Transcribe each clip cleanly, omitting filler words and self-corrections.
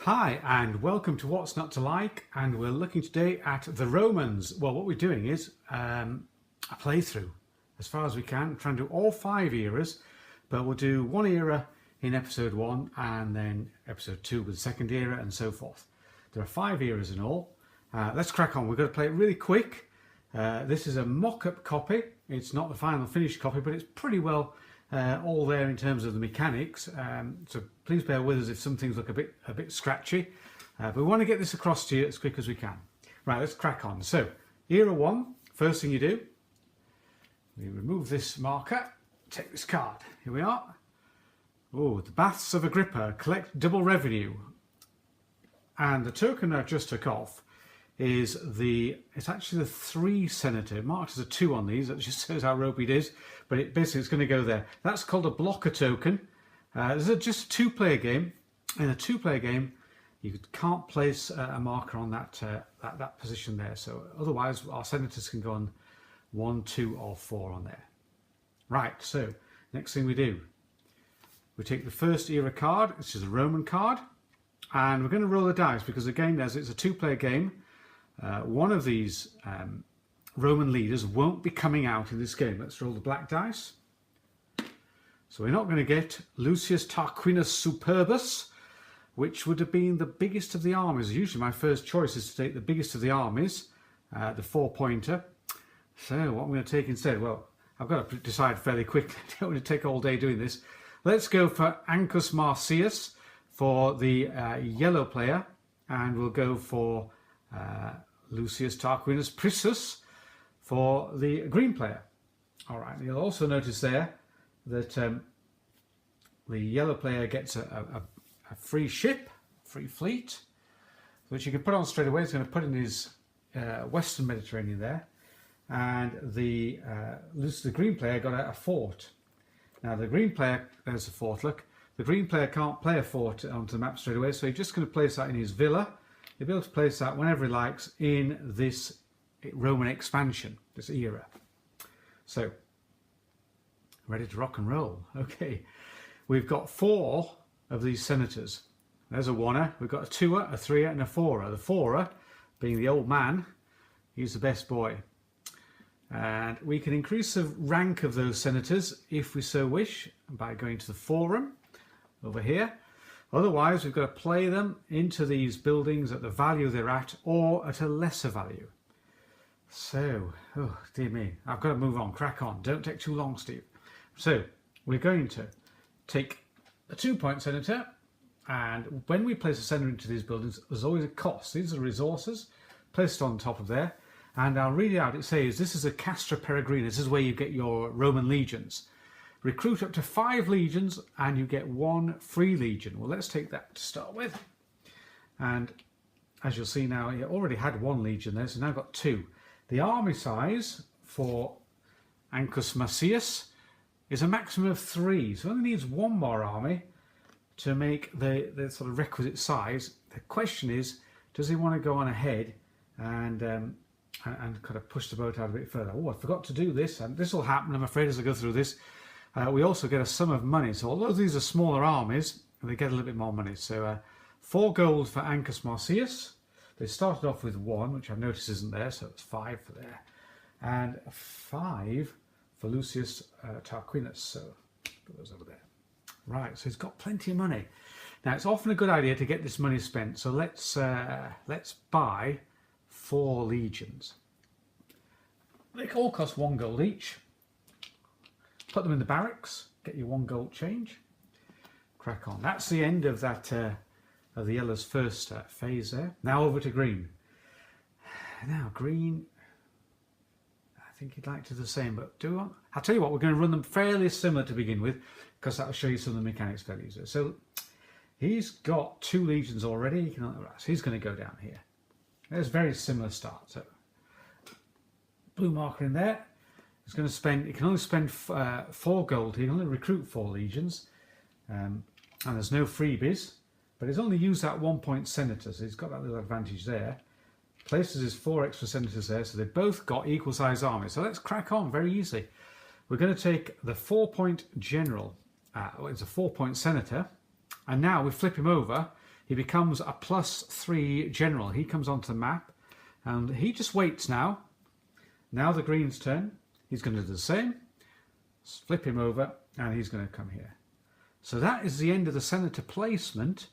Hi and welcome to What's Not to Like, and we're looking today at the Romans. Well, what we're doing is a playthrough as far as we can. We're trying to do all 5 eras, but we'll do one era in episode 1 and then episode 2 with the second era and so forth. There are 5 eras in all. Let's crack on. We're going to play it really quick. This is a mock-up copy. It's not the final finished copy, but it's pretty well all there in terms of the mechanics, so please bear with us if some things look a bit scratchy, but we want to get this across to you as quick as we can. Right, let's crack on. So era 1, first thing you do, we remove this marker, take this card, here we are. Oh, the Baths of Agrippa collect double revenue, and the token I just took off is it's actually the 3 senator, marked as a 2 on these. That just shows how ropey it is, but basically it's going to go there. That's called a blocker token. This is just a 2-player game. In a 2-player game, you can't place a marker on that position there. So otherwise, our senators can go on 1, 2, or 4 on there. Right. So next thing we do, we take the first era card, which is a Roman card, and we're going to roll the dice because again, as it's a 2-player game, one of these Roman leaders won't be coming out in this game. Let's roll the black dice. So we're not going to get Lucius Tarquinius Superbus, which would have been the biggest of the armies. Usually my first choice is to take the biggest of the armies, the 4-pointer. So what I'm going to take instead, well, I've got to decide fairly quickly. I don't want to take all day doing this. Let's go for Ancus Marcius for the yellow player, and we'll go for Lucius Tarquinius Priscus for the green player. All right, you'll also notice there that the yellow player gets a free ship, free fleet, which you can put on straight away. He's going to put in his Western Mediterranean there, and the green player got a fort. Now the green player, there's a fort, look. The green player can't play a fort onto the map straight away, so he's just going to place that in his villa. He'll be able to place that whenever he likes in this Roman expansion, this era. So, ready to rock and roll. Okay, we've got 4 of these senators. There's a 1er, we've got a 2er, a 3er, and a 4er. The 4er, being the old man, he's the best boy. And we can increase the rank of those senators if we so wish by going to the forum over here. Otherwise, we've got to play them into these buildings at the value they're at or at a lesser value. So, oh dear me, I've got to move on, crack on. Don't take too long, Steve. So, we're going to take a 2-point senator, and when we place a senator into these buildings, there's always a cost. These are resources placed on top of there, and I'll read it out. It says, this is a Castra Peregrina. This is where you get your Roman legions. Recruit up to 5 legions and you get 1 free legion. Well, let's take that to start with. And as you'll see now, you already had 1 legion there, so now I've got 2. The army size for Ancus Marcius is a maximum of 3, so it only needs 1 more army to make the sort of requisite size. The question is, does he want to go on ahead and kind of push the boat out a bit further? Oh, I forgot to do this, and this will happen, I'm afraid, as I go through this. We also get a sum of money. So although these are smaller armies, they get a little bit more money. So 4 gold for Ancus Marcius. They started off with 1, which I've noticed isn't there, so it's 5 for there. And 5 for Lucius Tarquinius. So put those over there. Right, so he's got plenty of money. Now it's often a good idea to get this money spent. So let's buy 4 legions. They all cost 1 gold each. Put them in the barracks, get your 1 gold change, crack on. That's the end of that, of the yellow's first phase there. Now over to green. Now green, I think he'd like to do the same, but I'll tell you what, we're going to run them fairly similar to begin with, because that'll show you some of the mechanics fairly easily. So he's got 2 legions already, so he's going to go down here. There's a very similar start. So blue marker in there. He's going to spend, he can only spend 4 gold, he can only recruit 4 legions, and there's no freebies, but he's only used that 1-point senator, so he's got that little advantage there. Places his 4 extra senators there, so they've both got equal size armies. So let's crack on very easily. We're going to take the 4-point general, it's a 4-point senator, and now we flip him over. he becomes a +3 general. He comes onto the map and he just waits now. Now the green's turn. He's going to do the same. Flip him over and he's going to come here. So that is the end of the senator placement,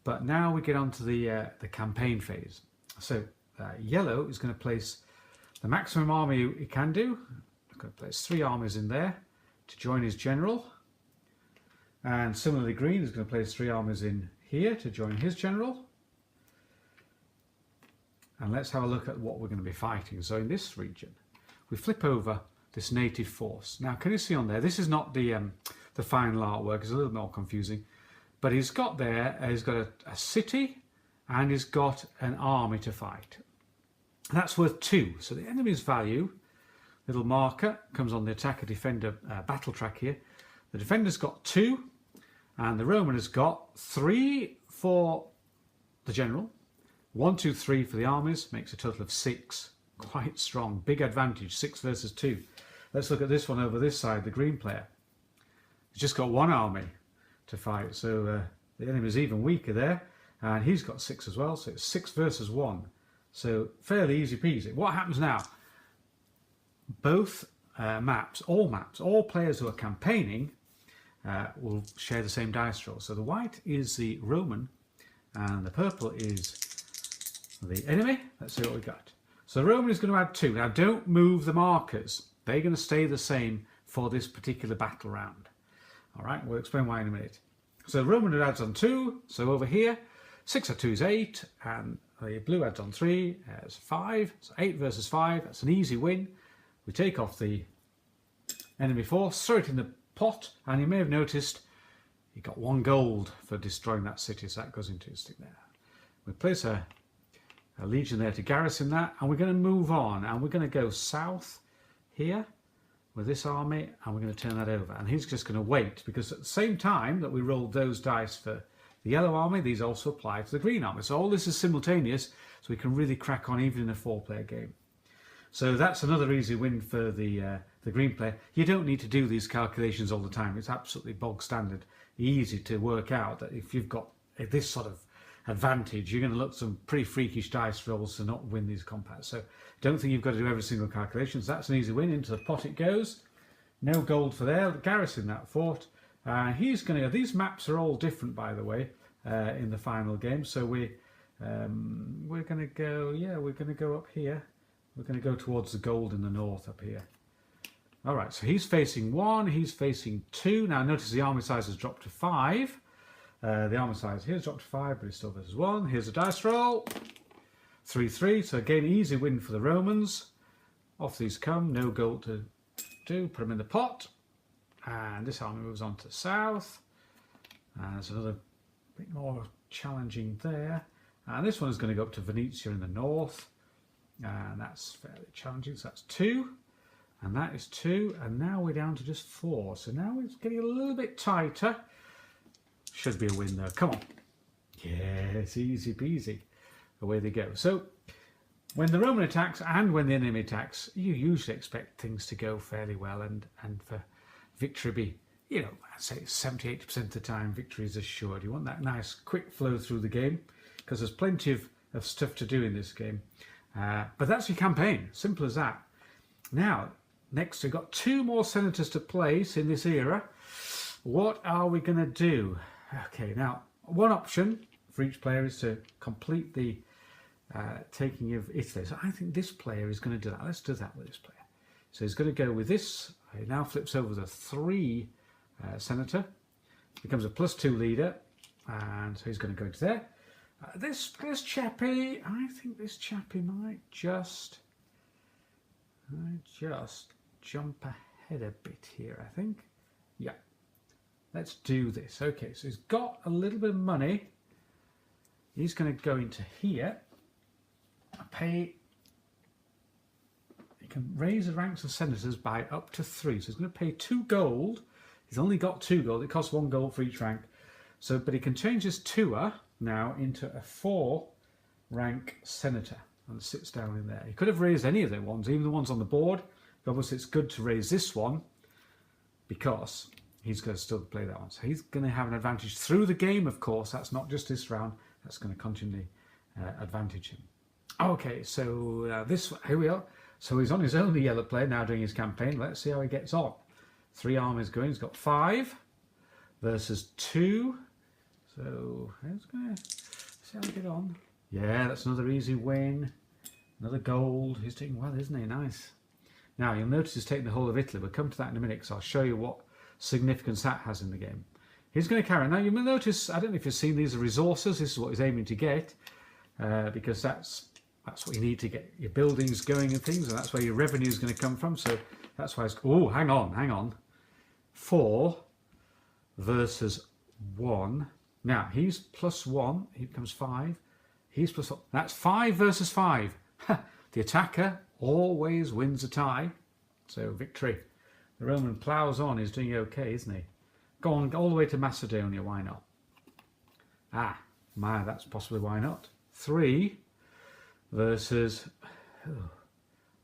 but now we get on to the campaign phase. So yellow is going to place the maximum army he can do. He's going to place 3 armies in there to join his general. And similarly green is going to place 3 armies in here to join his general. And let's have a look at what we're going to be fighting. So in this region, we flip over this native force. Now, can you see on there, this is not the final artwork, it's a little more confusing, but he's got there, he's got a city and he's got an army to fight. And that's worth 2. So the enemy's value, little marker, comes on the attacker defender battle track here. The defender's got 2 and the Roman has got 3 for the general, 1, 2, 3 for the armies, makes a total of 6. Quite strong, big advantage, 6 versus 2. Let's look at this one over this side, the green player. He's just got 1 army to fight, so the enemy's even weaker there, and he's got 6 as well, so it's 6 versus 1. So fairly easy peasy. What happens now? Both maps, all players who are campaigning will share the same dice roll. So the white is the Roman and the purple is the enemy. Let's see what we got. So the Roman is going to add 2. Now don't move the markers. They're going to stay the same for this particular battle round. All right, we'll explain why in a minute. So the Roman adds on 2. So over here, 6 of 2 is 8, and the blue adds on 3, it's 5. So 8 versus 5, that's an easy win. We take off the enemy force, throw it in the pot, and you may have noticed he got 1 gold for destroying that city, so that goes into his stick there. We place a legion there to garrison that, and we're going to move on, and we're going to go south here with this army, and we're going to turn that over, and he's just going to wait, because at the same time that we rolled those dice for the yellow army, these also apply to the green army. So all this is simultaneous, so we can really crack on even in a 4-player game. So that's another easy win for the green player. You don't need to do these calculations all the time. It's absolutely bog standard, easy to work out that if you've got this sort of advantage, you're going to look some pretty freakish dice rolls to not win these combats. So don't think you've got to do every single calculation. So that's an easy win. Into the pot it goes. No gold for there. Garrison that fort. He's going to go. These maps are all different, by the way, in the final game. So we're going to go. Yeah, we're going to go up here. We're going to go towards the gold in the north up here. All right. So he's facing 1. He's facing 2. Now notice the army size has dropped to 5. The armor size here's dropped to 5, but it's still versus 1. Here's a dice roll. 3-3. So again, easy win for the Romans. Off these come. No gold to do. Put them in the pot. And this army moves on to south. And there's another bit more challenging there. And this one is going to go up to Venetia in the north. And that's fairly challenging. So that's 2. And that is 2. And now we're down to just 4. So now it's getting a little bit tighter. Should be a win though. Come on. Yes, easy peasy. Away they go. So when the Roman attacks and when the enemy attacks, you usually expect things to go fairly well and for victory be, you know, I'd say 70-80% of the time victory is assured. You want that nice quick flow through the game because there's plenty of stuff to do in this game. But that's your campaign. Simple as that. Now, next we've got 2 more senators to place in this era. What are we going to do? Okay, now one option for each player is to complete the taking of Italy. So I think this player is going to do that. Let's do that with this player. So he's going to go with this. He now flips over the 3 senator, becomes a +2 leader, and so he's going to go into there. This chappie, I think this chappie might just jump ahead a bit here, I think. Yeah. Let's do this. Okay, so he's got a little bit of money. He's going to go into here. He can raise the ranks of senators by up to 3. So he's going to pay 2 gold. He's only got 2 gold. It costs 1 gold for each rank. So, but he can change his 2er now into a 4 rank senator and sits down in there. He could have raised any of the ones, even the ones on the board. But obviously it's good to raise this one because he's going to still play that one. So he's going to have an advantage through the game, of course. That's not just this round. that's going to continually advantage him. Okay, so here we are. So he's on his own, the yellow player, now doing his campaign. Let's see how he gets on. 3 armies going. He's got 5 versus 2. So he's going to see how we get on. Yeah, that's another easy win. Another gold. He's doing well, isn't he? Nice. Now, you'll notice he's taking the whole of Italy. We'll come to that in a minute, because I'll show you what significance that has in the game. He's going to carry on. Now, you will notice, I don't know if you've seen these are resources. This is what he's aiming to get, because that's what you need to get your buildings going and things, and that's where your revenue is going to come from. So that's why it's... Oh, hang on. 4 versus 1. Now, he's +1. He becomes 5. He's +1. That's 5 versus 5. The attacker always wins a tie. So, victory. The Roman ploughs on. He's doing okay, isn't he? Go on, all the way to Macedonia. Why not? That's possibly why not. 3 versus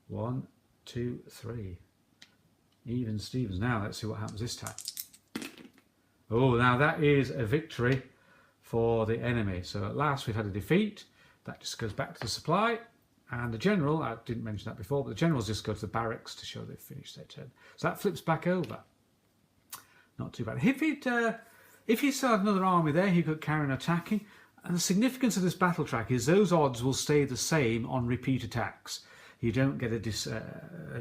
1, 2, 3. Even Stevens. Now, let's see what happens this time. Oh, now that is a victory for the enemy. So at last we've had a defeat. That just goes back to the supply. And the general, I didn't mention that before, but the generals just go to the barracks to show they've finished their turn. So that flips back over. Not too bad. If he still had another army there, he could carry on attacking. And the significance of this battle track is those odds will stay the same on repeat attacks. You don't get a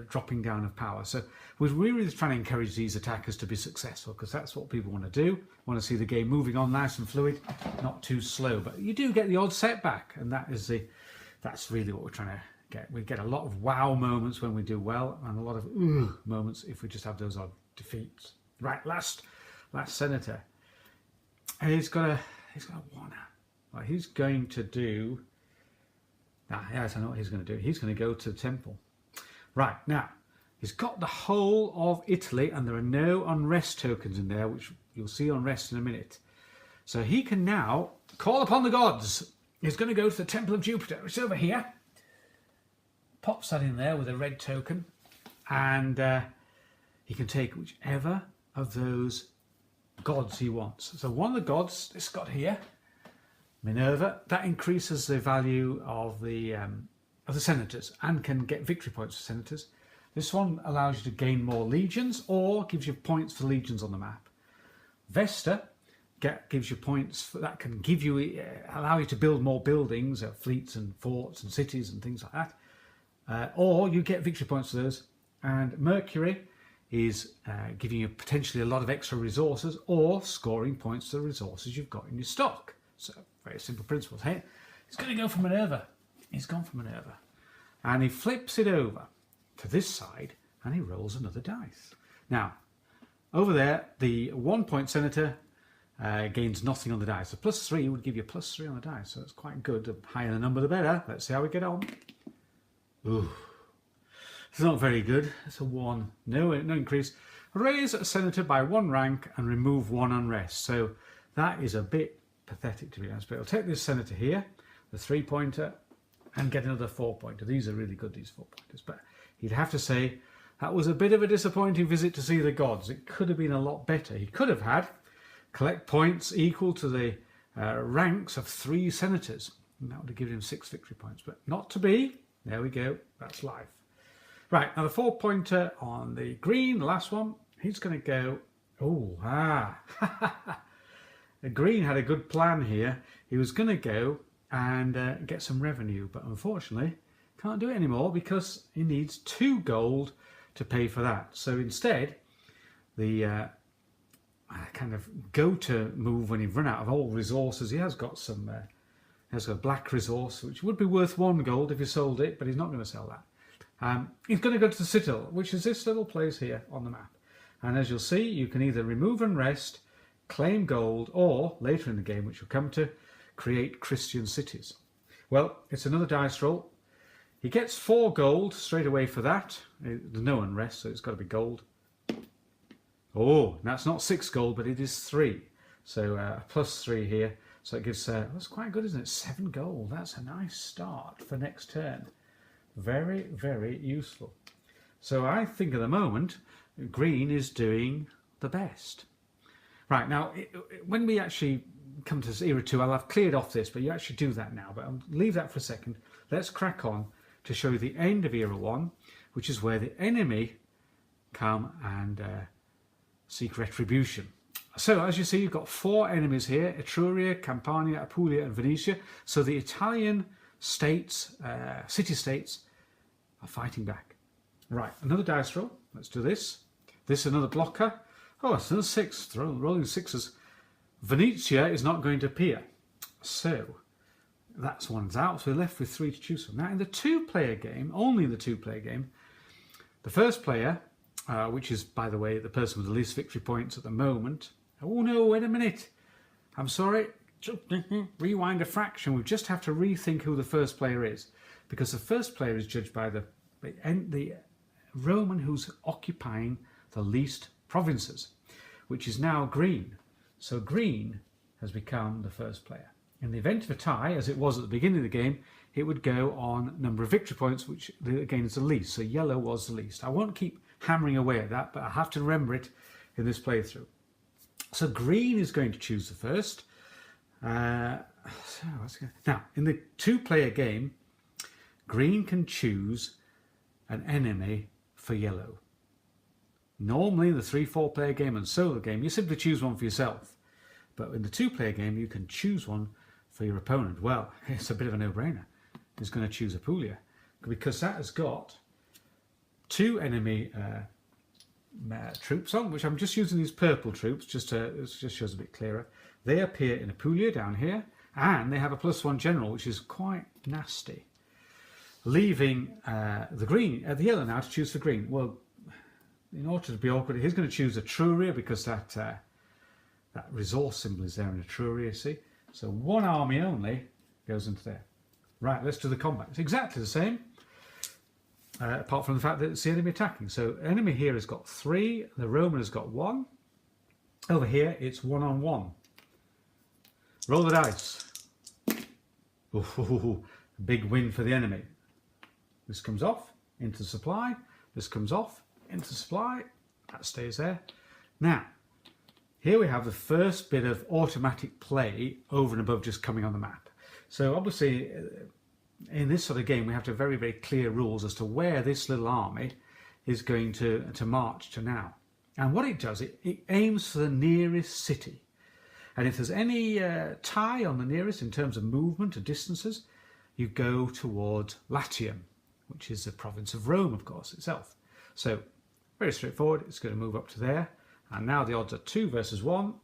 dropping down of power. So we're really trying to encourage these attackers to be successful, because that's what people want to do. Want to see the game moving on nice and fluid, not too slow. But you do get the odd setback, and that's really what we're trying to get. We get a lot of wow moments when we do well, and a lot of moments if we just have those odd defeats. Right, last senator. He's got a 1. Well, he's going to do... yes, I know what he's going to do. He's going to go to the temple. Right, now, he's got the whole of Italy, and there are no unrest tokens in there, which you'll see unrest in a minute. So he can now call upon the gods. He's going to go to the Temple of Jupiter, which is over here. Pops that in there with a red token, and he can take whichever of those gods he wants. So one of the gods, this god here, Minerva, that increases the value of the senators and can get victory points for senators. This one allows you to gain more legions or gives you points for legions on the map. Vesta gives you points that can give you allow you to build more buildings, fleets and forts and cities and things like that. Or you get victory points for those. And Mercury is giving you potentially a lot of extra resources or scoring points to the resources you've got in your stock. So very simple principles. Hey, he's going to go for Minerva. He's gone for Minerva. And he flips it over to this side and he rolls another dice. Now, over there, the 1 point senator gains nothing on the dice. So +3 would give you +3 on the dice. So it's quite good. The higher the number, the better. Let's see how we get on. Ooh. It's not very good. It's a 1. No increase. Raise a senator by 1 rank and remove 1 unrest. So that is a bit pathetic, to be honest. But I'll take this senator here, the 3-pointer, and get another 4-pointer. These are really good, these 4-pointers. But you'd have to say that was a bit of a disappointing visit to see the gods. It could have been a lot better. He could have had collect points equal to the ranks of 3 senators. And that would have given him 6 victory points. But not to be. There we go. That's life. Right, now the 4-pointer on the green, the last one, he's going to go... The green had a good plan here. He was going to go and get some revenue, but unfortunately can't do it anymore because he needs 2 gold to pay for that. So instead, the kind of go-to move when he's run out of all resources, he has got some... he has got a black resource, which would be worth 1 gold if he sold it, but he's not going to sell that. He's going to go to the Citadel, which is this little place here on the map. And as you'll see, you can either remove unrest, claim gold, or later in the game, which we'll come to, create Christian cities. Well, it's another dice roll. He gets 4 gold straight away for that. There's no unrest, so it's got to be gold. Oh, that's not 6 gold, but it is 3. So +3 here. So it gives, that's quite good, isn't it? 7 gold. That's a nice start for next turn. Very, very useful. So I think at the moment, green is doing the best. Right, now, when we actually come to era 2, I'll have cleared off this, but you actually do that now. But I'll leave that for a second. Let's crack on to show you the end of era 1, which is where the enemy come and seek retribution. So, as you see, you've got 4 enemies here: Etruria, Campania, Apulia, and Venetia. So the Italian states, city-states, are fighting back. Right, another dice roll. Let's do this. This is another blocker. Oh, it's another 6. Rolling 6s. Venetia is not going to appear. So that's one's out. So we're left with 3 to choose from. Now, in the 2-player game, only in the 2-player game, the first player, which is, by the way, the person with the least victory points at the moment. Oh no, wait a minute. I'm sorry. Rewind a fraction. We just have to rethink who the first player is, because the first player is judged by the Roman who's occupying the least provinces, which is now green. So green has become the first player. In the event of a tie, as it was at the beginning of the game, it would go on number of victory points, which again is the least. So yellow was the least. I won't keep hammering away at that, but I have to remember it in this playthrough. So green is going to choose the first. Now, in the 2-player game, green can choose an enemy for yellow. Normally in the 3-4 player game and solo game, you simply choose one for yourself. But in the 2-player game, you can choose one for your opponent. Well, it's a bit of a no-brainer. He's going to choose Apulia, because that has got 2 enemy troops on, which I'm just using these purple troops just to, it just shows a bit clearer. They appear in Apulia down here, and they have a +1 general, which is quite nasty. Leaving the yellow now to choose for green. Well, in order to be awkward, he's going to choose Etruria, because that resource symbol is there in Etruria, see? So 1 army only goes into there. Right, let's do the combat. It's exactly the same, apart from the fact that it's the enemy attacking. So enemy here has got 3, the Roman has got 1. Over here, it's 1-on-1. Roll the dice. Ooh, big win for the enemy. This comes off into supply. This comes off into supply. That stays there. Now, here we have the first bit of automatic play over and above just coming on the map. So obviously, in this sort of game, we have to have very, very clear rules as to where this little army is going to march to now. And what it does, it aims for the nearest city. And if there's any tie on the nearest in terms of movement or distances, you go towards Latium, which is the province of Rome, of course, itself. So very straightforward. It's going to move up to there. And now the odds are 2 versus 1.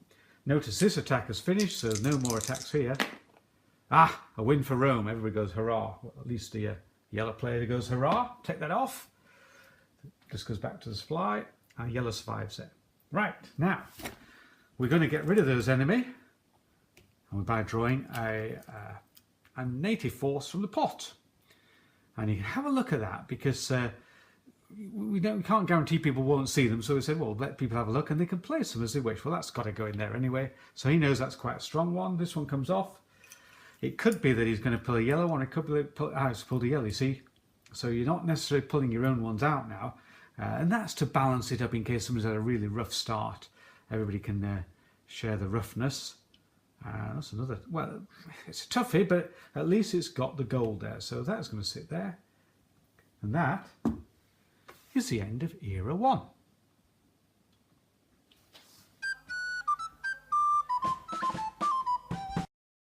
Notice this attack has finished, so there's no more attacks here. Ah, a win for Rome. Everybody goes hurrah. Well, at least the yellow player goes hurrah. Take that off. This goes back to the supply, and yellow survives it. Right, now we're going to get rid of those enemy, and by drawing a native force from the pot. And you can have a look at that, because we can't guarantee people won't see them, so we said, well, let people have a look and they can place them as they wish. Well, that's got to go in there anyway, so he knows that's quite a strong one. This one comes off. It could be that he's going to pull a yellow one. It could be he's pulled a yellow, you see. So you're not necessarily pulling your own ones out now, and that's to balance it up in case somebody's had a really rough start. Everybody can share the roughness. That's another, well, it's a toughie, but at least it's got the gold there, so that's going to sit there. And that is the end of Era 1.